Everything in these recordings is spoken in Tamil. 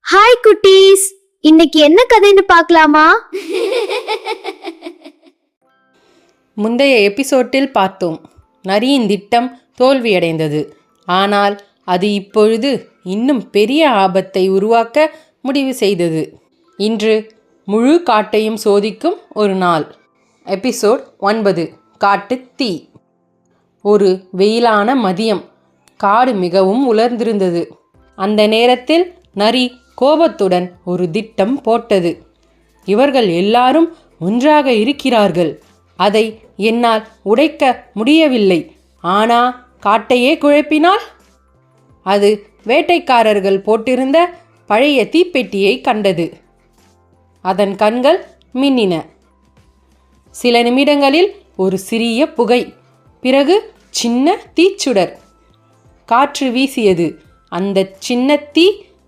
ஹாய் குட்டீஸ், இன்னைக்கு என்ன கதைன்னு பார்க்கலாமா? முந்தைய எபிசோட்டில் பார்த்தோம், நரியின் திட்டம் தோல்வியடைந்தது. ஆனால் அது இப்பொழுது இன்னும் பெரிய ஆபத்தை உருவாக்க முடிவு செய்தது. இன்று முழு காட்டையும் சோதிக்கும் ஒரு நாள். எபிசோட் 9, காட்டுத் தீ. ஒரு வெயிலான மதியம். காடு மிகவும் உலர்ந்திருந்தது. அந்த நேரத்தில் நரி கோபத்துடன் ஒரு திட்டம் போட்டது. இவர்கள் எல்லாரும் ஒன்றாக இருக்கிறார்கள். அதை என்னால் உடைக்க முடியவில்லை. ஆனா காட்டையே குழப்பினால்? அது வேட்டைக்காரர்கள் போட்டிருந்த பழைய தீப்பெட்டியை கண்டது. அதன் கண்கள் மின்னின. சில நிமிடங்களில் ஒரு சிறிய புகை, பிறகு சின்ன தீச்சுடர். காற்று வீசியது. அந்த சின்ன தீ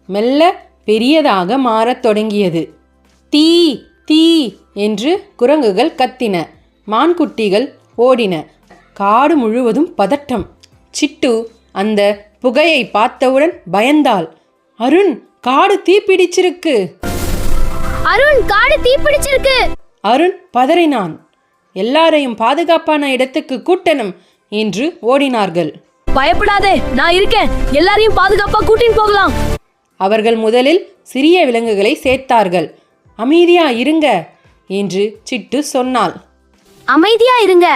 மெல்ல பெரியதாக மாறத் தொடங்கியது. தீ தீ என்று குரங்குகள் கத்தின. மான்குட்டிகள் ஓடின. காடு முழுவதும் பதட்டம். சிட்டு அந்த புகையை பார்த்தவுடன் பயந்தாள். அருண், காடு தீப்பிடிச்சிருக்கு! அருண், காடு தீப்பிடிச்சிருக்கு! அருண் பதறினான். எல்லாரையும் பாதுகாப்பான இடத்துக்கு கூட்டணும் என்று ஓடினார்கள். பயப்படாதே, நான் இருக்கேன். எல்லாரையும் பாதுகாப்பா கூட்டின்னு போகலாம். அவர்கள் முதலில் சிறிய விலங்குகளை சேர்த்தார்கள். அமைதியா இருங்க என்று சிட்டு சொன்னாள். அமைதியா இருங்க.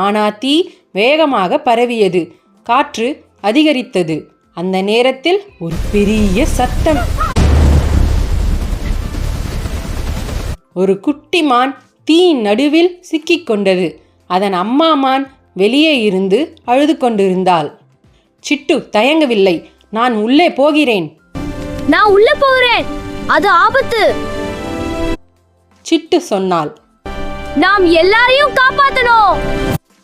ஆனா தீ வேகமாக பரவியது. காற்று அதிகரித்தது. அந்த நேரத்தில் ஒரு பெரிய சத்தம். ஒரு குட்டி மான் தீயின் நடுவில் சிக்கிக்கொண்டது. அதன் அம்மா மான் வெளியே இருந்து அழுது கொண்டிருந்தாள். சிட்டு தயங்கவில்லை. நான் உள்ளே போகிறேன். நான் உள்ள போகிறேன். அது ஆபத்து. சிட்டு சொன்னாள். நாம் எல்லாரையும் காப்பாத்தணும்.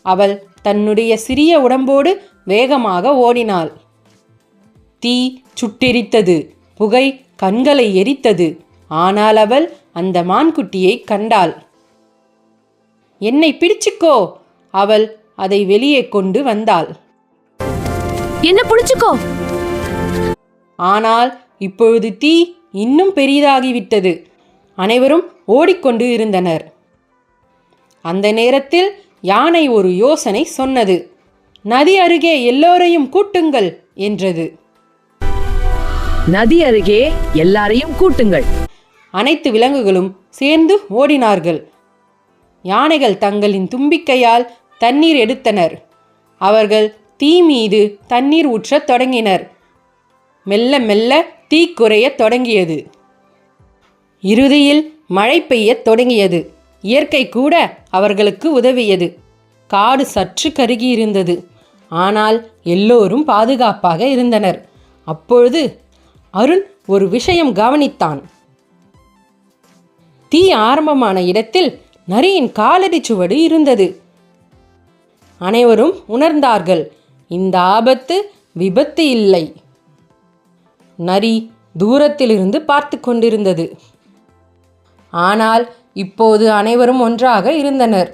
அவள் தன்னுடைய சிறிய உடம்போடு வேகமாக ஓடினாள். தீ சுட்டெரித்தது. புகை கண்களை எரித்தது. ஆனால் அவள் அந்த மான்குட்டியை கண்டாள். என்னை பிடிச்சுக்கோ! அவள் அதை வெளியே கொண்டு வந்தாள். என்ன பிடிச்சுக்கோ! ஆனால் இப்பொழுது தீ இன்னும் பெரிதாகிவிட்டது. அனைவரும் ஓடிக்கொண்டு இருந்தனர். அந்த நேரத்தில் யானை ஒரு யோசனை சொன்னது. நதி அருகே எல்லோரையும் கூட்டுங்கள் என்றது. நதி அருகே எல்லாரையும் கூட்டுங்கள். அனைத்து விலங்குகளும் சேர்ந்து ஓடினார்கள். யானைகள் தங்களின் தும்பிக்கையால் தண்ணீர் எடுத்தனர். அவர்கள் தீ மீது தண்ணீர் ஊற்றத் தொடங்கினர். மெல்ல மெல்ல தீ குறையத் தொடங்கியது. இறுதியில் மழை பெய்யத் தொடங்கியது. இயற்கை கூட அவர்களுக்கு உதவியது. காடு சற்று கருகியிருந்தது. ஆனால் எல்லோரும் பாதுகாப்பாக இருந்தனர். அப்பொழுது அருண் ஒரு விஷயம் கவனித்தான். தீ ஆரம்பமான இடத்தில் நரியின் காலடி சுவடு இருந்தது. அனைவரும் உணர்ந்தார்கள், இந்த ஆபத்து விபத்து இல்லை. நரி தூரத்திலிருந்து பார்த்து கொண்டிருந்தது. ஆனால் இப்போது அனைவரும் ஒன்றாக இருந்தனர்.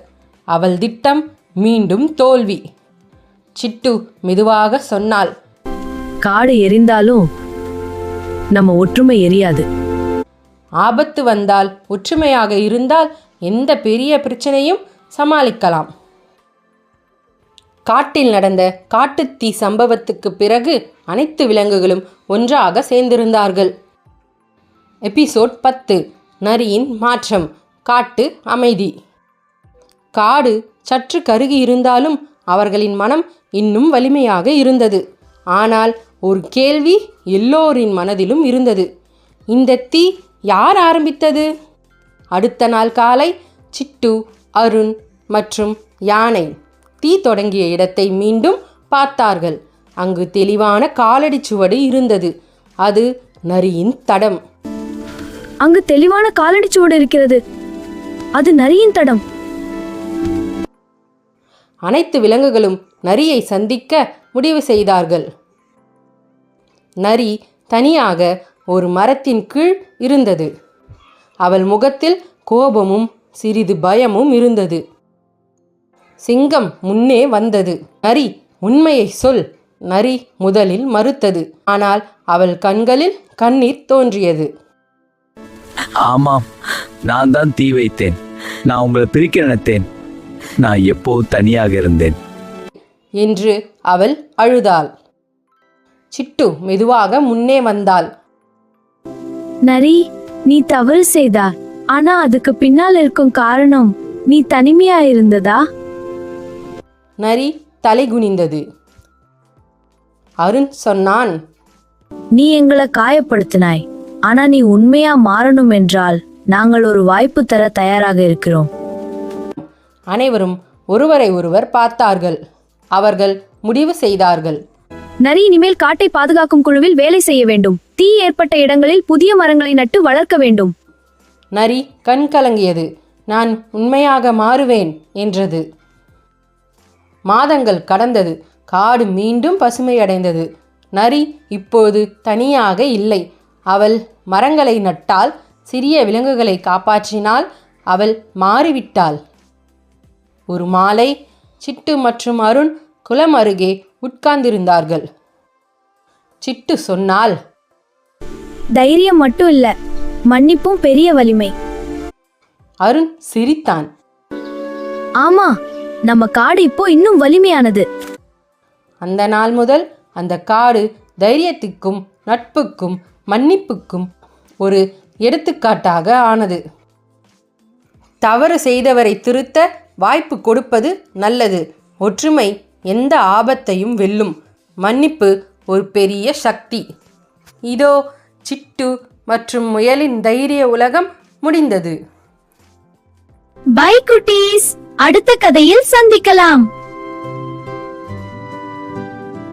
அவள் திட்டம் மீண்டும் தோல்வி. சிட்டு மெதுவாக சொன்னாள். காடு எரிந்தாலும் நம்ம ஒற்றுமை எரியாது. ஆபத்து வந்தால் ஒற்றுமையாக இருந்தால் எந்த பெரிய பிரச்சனையும் சமாளிக்கலாம். காட்டில் நடந்த காட்டுத்தீ சம்பவத்துக்கு பிறகு அனைத்து விலங்குகளும் ஒன்றாக சேர்ந்திருந்தார்கள். எபிசோட் 10, நரியின் மாற்றம். காட்டு அமைதி. காடு சற்று கருகி இருந்தாலும் அவர்களின் மனம் இன்னும் வலிமையாக இருந்தது. ஆனால் ஒரு கேள்வி எல்லோரின் மனதிலும் இருந்தது. இந்த தீ யார் ஆரம்பித்தது? அடுத்த நாள் காலை சிட்டு, அருண் மற்றும் யானை தீ தொடங்கிய இடத்தை மீண்டும் பார்த்தார்கள். அங்கு தெளிவான காலடி சுவடு இருந்தது. அது நரியின் தடம். அங்கு தெளிவான காலடி சுவடு இருக்கிறது. அது நரியின் தடம். அனைத்து விலங்குகளும் நரியை சந்திக்க முடிவு செய்தார்கள். நரி தனியாக ஒரு மரத்தின் கீழ் இருந்தது. அவள் முகத்தில் கோபமும் சிறிது பயமும் இருந்தது. சிங்கம் முன்னே வந்தது. நரி, உண்மையை சொல். நரி முதலில் மறுத்தது. ஆனால் அவள் கண்களில் கண்ணீர் தோன்றியது. ஆமாம், நான் தான் தீ வைத்தேன். நான் உங்களை பிரிக்க நினைத்தேன். நான் எப்போது தனியாக இருந்தேன் என்று அவள் அழுதாள். சிட்டு மெதுவாக முன்னே வந்தாள். நரி, நீ தவறு செய்தா. ஆனா அதுக்கு பின்னால் இருக்கும் காரணம் நீ தனிமையா இருந்ததா? நரி தலை குனிந்தது. அருண் சொன்னான், நீ எங்களை காயப்படுத்தினாய். ஆனா நீ உண்மையா மாறணும் என்றால் நாங்கள் ஒரு வாய்ப்பு தர தயாராக இருக்கிறோம். அனைவரும் ஒருவரை ஒருவர் பார்த்தார்கள். அவர்கள் முடிவு செய்தார்கள். நரி இனிமேல் காட்டை பாதுகாக்கும் குழுவில் வேலை செய்ய வேண்டும். தீ ஏற்பட்ட இடங்களில் புதிய மரங்களை நட்டு வளர்க்க வேண்டும். நரி கண் கலங்கியது. நான் உண்மையாக மாறுவேன் என்றது. மாதங்கள் கடந்தது. காடு மீண்டும் பசுமையடைந்தது. நரி இப்போது தனியாக இல்லை. அவள் மரங்களை நட்டாள், சிறிய விலங்குகளை காப்பாற்றினாள். அவள் மாறிவிட்டாள். ஒரு மாலை சிட்டு மற்றும் அருண் குளம் அருகே உட்கார்ந்திருந்தார்கள். சிட்டு சொன்னாள், தைரியம் மட்டும் இல்ல, மன்னிப்பும் பெரிய வலிமை. அருண் சிரித்தான். ஆமா, நம்ம காடு இப்போ இன்னும் வலிமையானது. அந்த நாள் முதல் அந்த காடு தைரியத்துக்கும் நட்புக்கும் மன்னிப்புக்கும் ஒரு எடுத்துக்காட்டாக ஆனது. தவறு செய்தவரை திருத்த வாய்ப்பு கொடுப்பது நல்லது. ஒற்றுமை எந்த ஆபத்தையும் வெல்லும். மன்னிப்பு ஒரு பெரிய சக்தி. இதோ சிட்டு மற்றும் முயலின் தைரிய உலகம் முடிந்தது. பை குட்டீஸ், அடுத்த கதையில் சந்திக்கலாம்.